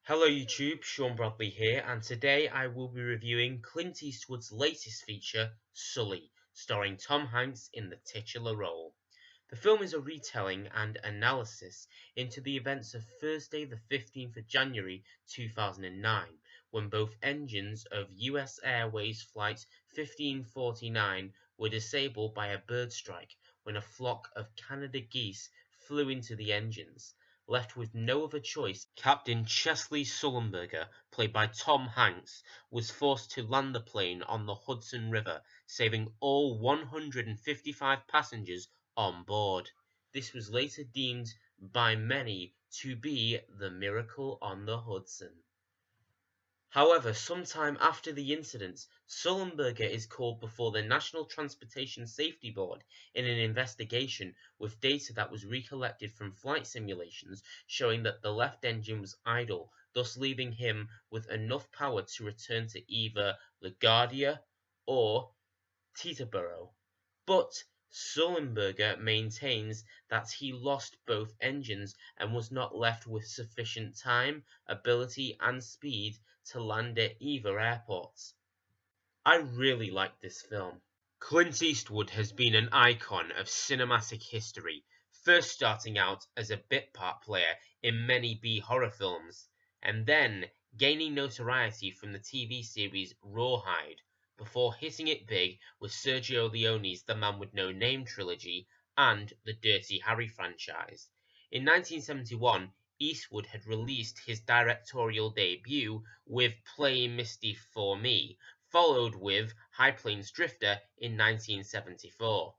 Hello YouTube, Sean Bradley here, and today I will be reviewing Clint Eastwood's latest feature, Sully, starring Tom Hanks in the titular role. The film is a retelling and analysis into the events of Thursday the 15th of January 2009, when both engines of US Airways Flight 1549 were disabled by a bird strike when a flock of Canada geese flew into the engines. Left with no other choice, Captain Chesley Sullenberger, played by Tom Hanks, was forced to land the plane on the Hudson River, saving all 155 passengers on board. This was later deemed by many to be the miracle on the Hudson. However, sometime after the incident, Sullenberger is called before the National Transportation Safety Board in an investigation with data that was recollected from flight simulations showing that the left engine was idle, thus leaving him with enough power to return to either LaGuardia or Teterboro. But Sullenberger maintains that he lost both engines and was not left with sufficient time, ability and speed to land at either airports. I really like this film. Clint Eastwood has been an icon of cinematic history, first starting out as a bit part player in many B horror films, and then gaining notoriety from the TV series Rawhide, before hitting it big with Sergio Leone's The Man with No Name trilogy and the Dirty Harry franchise. In 1971, Eastwood had released his directorial debut with Play Misty for Me, followed with High Plains Drifter in 1974.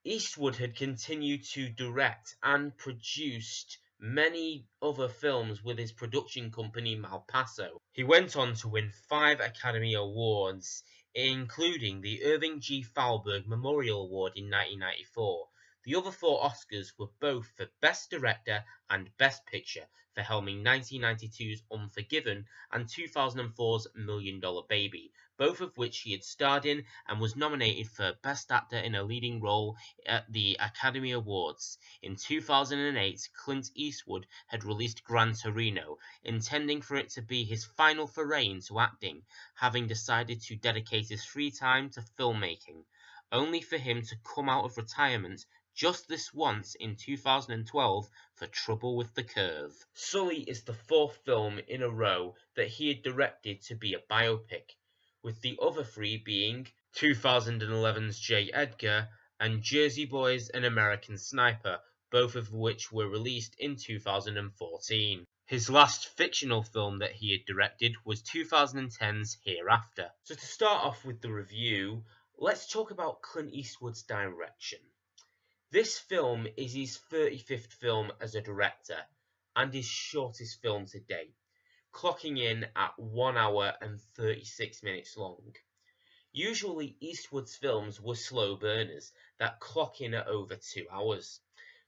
Eastwood had continued to direct and produced many other films with his production company Malpaso. He went on to win 5 Academy Awards, including the Irving G. Thalberg Memorial Award in 1994. The other 4 Oscars were both for Best Director and Best Picture for helming 1992's Unforgiven and 2004's $1 Million Baby, both of which he had starred in and was nominated for Best Actor in a Leading Role at the Academy Awards. In 2008, Clint Eastwood had released Gran Torino, intending for it to be his final foray into acting, having decided to dedicate his free time to filmmaking, only for him to come out of retirement just this once in 2012 for Trouble with the Curve. Sully is the 4th film in a row that he had directed to be a biopic, with the other 3 being 2011's J. Edgar and Jersey Boys and American Sniper, both of which were released in 2014. His last fictional film that he had directed was 2010's Hereafter. So to start off with the review, let's talk about Clint Eastwood's direction. This film is his 35th film as a director and his shortest film to date, clocking in at 1 hour and 36 minutes long. Usually Eastwood's films were slow burners that clock in at over 2 hours.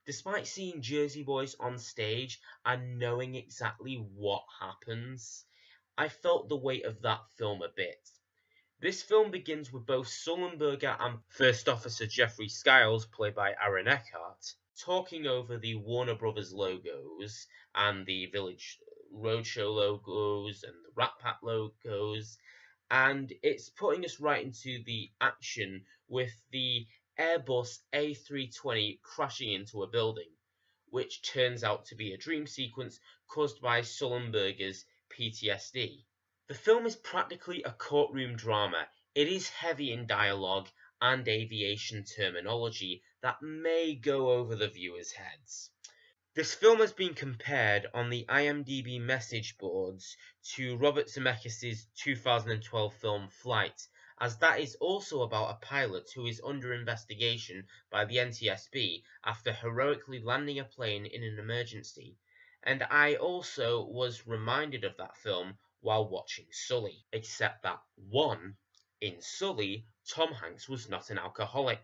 Despite seeing Jersey Boys on stage and knowing exactly what happens, I felt the weight of that film a bit. This film begins with both Sullenberger and First Officer Jeffrey Skiles, played by Aaron Eckhart, talking over the Warner Brothers logos and the Village Roadshow logos and the Rat Pack logos, and it's putting us right into the action with the Airbus A320 crashing into a building, which turns out to be a dream sequence caused by Sullenberger's PTSD. The film is practically a courtroom drama. It is heavy in dialogue and aviation terminology that may go over the viewers' heads. This film has been compared on the IMDb message boards to Robert Zemeckis' 2012 film Flight, as that is also about a pilot who is under investigation by the NTSB after heroically landing a plane in an emergency. And I also was reminded of that film while watching Sully, except that 1. In Sully, Tom Hanks was not an alcoholic.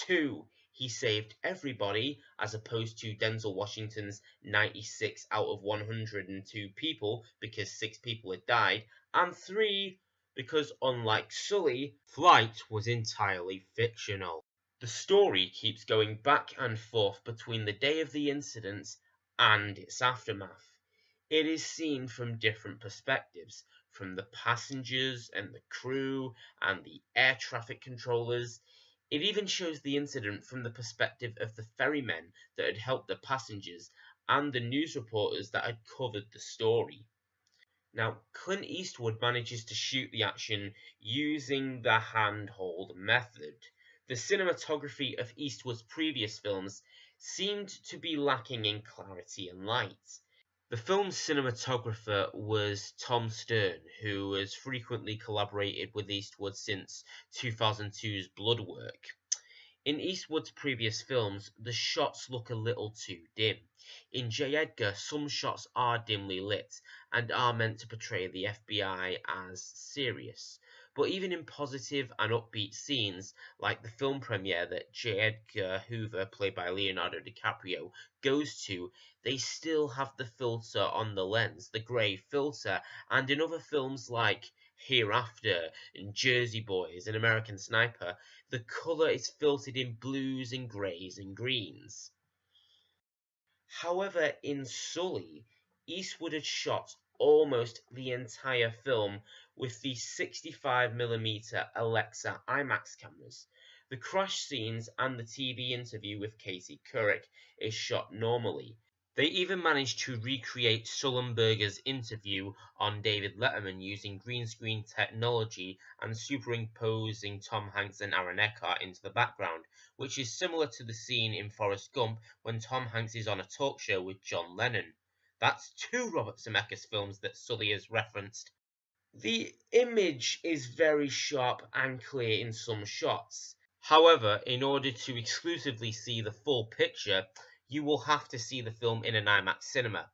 2. He saved everybody, as opposed to Denzel Washington's 96 out of 102 people because 6 people had died. And 3. Because unlike Sully, Flight was entirely fictional. The story keeps going back and forth between the day of the incident and its aftermath. It is seen from different perspectives, from the passengers and the crew and the air traffic controllers. It even shows the incident from the perspective of the ferrymen that had helped the passengers and the news reporters that had covered the story. Now, Clint Eastwood manages to shoot the action using the handhold method. The cinematography of Eastwood's previous films seemed to be lacking in clarity and light. The film's cinematographer was Tom Stern, who has frequently collaborated with Eastwood since 2002's Bloodwork. In Eastwood's previous films, the shots look a little too dim. In J. Edgar, some shots are dimly lit and are meant to portray the FBI as serious. But even in positive and upbeat scenes, like the film premiere that J. Edgar Hoover, played by Leonardo DiCaprio, goes to, they still have the filter on the lens, the grey filter, and in other films like Hereafter and Jersey Boys and American Sniper, the colour is filtered in blues and greys and greens. However, in Sully, Eastwood had shot almost the entire film with the 65mm Alexa IMAX cameras. The crash scenes and the TV interview with Katie Couric is shot normally. They even managed to recreate Sullenberger's interview on David Letterman using green screen technology and superimposing Tom Hanks and Aaron Eckhart into the background, which is similar to the scene in Forrest Gump when Tom Hanks is on a talk show with John Lennon. That's two Robert Zemeckis films that Sully has referenced. The image is very sharp and clear in some shots. However, in order to exclusively see the full picture, you will have to see the film in an IMAX cinema.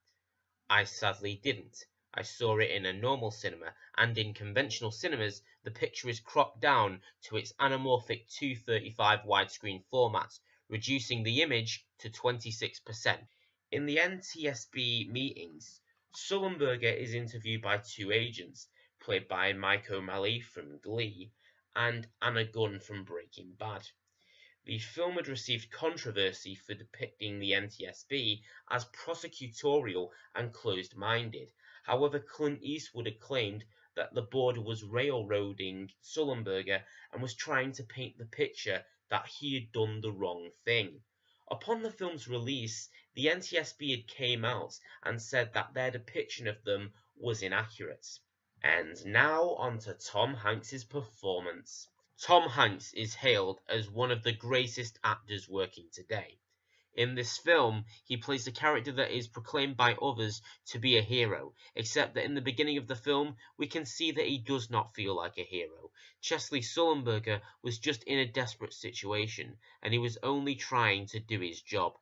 I sadly didn't. I saw it in a normal cinema, and in conventional cinemas, the picture is cropped down to its anamorphic 235 widescreen format, reducing the image to 26%. In the NTSB meetings, Sullenberger is interviewed by two agents, played by Mike O'Malley from Glee and Anna Gunn from Breaking Bad. The film had received controversy for depicting the NTSB as prosecutorial and closed-minded. However, Clint Eastwood had claimed that the board was railroading Sullenberger and was trying to paint the picture that he had done the wrong thing. Upon the film's release, the NTSB had came out and said that their depiction of them was inaccurate. And now on to Tom Hanks' performance. Tom Hanks is hailed as one of the greatest actors working today. In this film, he plays a character that is proclaimed by others to be a hero, except that in the beginning of the film, we can see that he does not feel like a hero. Chesley Sullenberger was just in a desperate situation, and he was only trying to do his job.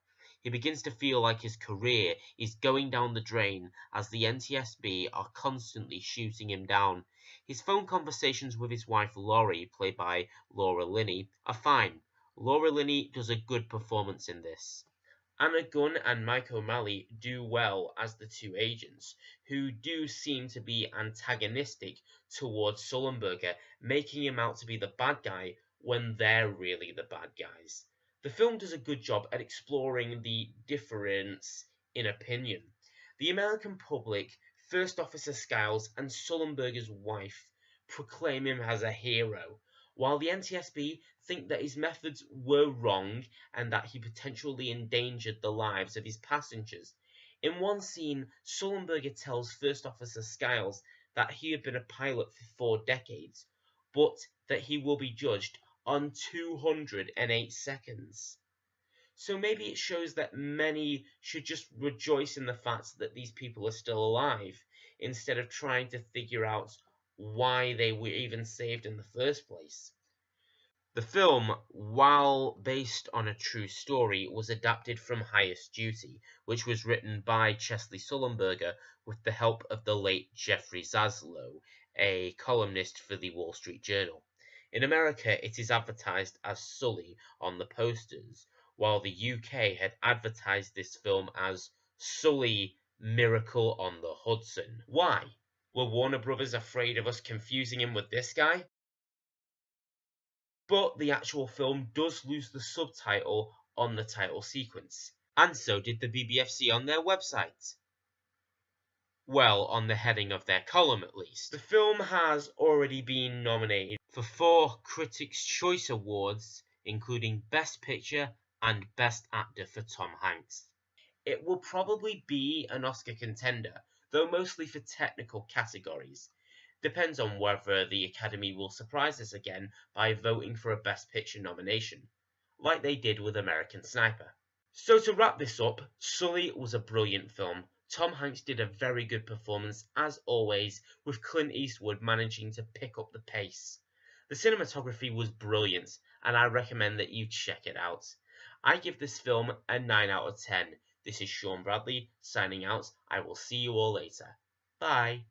He begins to feel like his career is going down the drain as the NTSB are constantly shooting him down. His phone conversations with his wife Laurie, played by Laura Linney, are fine. Laura Linney does a good performance in this. Anna Gunn and Mike O'Malley do well as the two agents, who do seem to be antagonistic towards Sullenberger, making him out to be the bad guy when they're really the bad guys. The film does a good job at exploring the difference in opinion. The American public, First Officer Skiles and Sullenberger's wife proclaim him as a hero, while the NTSB think that his methods were wrong and that he potentially endangered the lives of his passengers. In one scene, Sullenberger tells First Officer Skiles that he had been a pilot for 4 decades, but that he will be judged on 208 seconds. So maybe it shows that many should just rejoice in the fact that these people are still alive, instead of trying to figure out why they were even saved in the first place. The film, while based on a true story, was adapted from Highest Duty, which was written by Chesley Sullenberger with the help of the late Jeffrey Zaslow, a columnist for the Wall Street Journal. In America, it is advertised as Sully on the posters, while the UK had advertised this film as Sully Miracle on the Hudson. Why? Were Warner Brothers afraid of us confusing him with this guy? But the actual film does lose the subtitle on the title sequence, and so did the BBFC on their website. well on the heading of their column at least. The film has already been nominated for 4 Critics' Choice Awards, including Best Picture and Best Actor for Tom Hanks. It will probably be an Oscar contender, though mostly for technical categories. Depends on whether the Academy will surprise us again by voting for a Best Picture nomination, like they did with American Sniper. So to wrap this up, Sully was a brilliant film. Tom Hanks did a very good performance as always, with Clint Eastwood managing to pick up the pace. The cinematography was brilliant, and I recommend that you check it out. I give this film a 9 out of 10. This is Sean Bradley signing out. I will see you all later. Bye.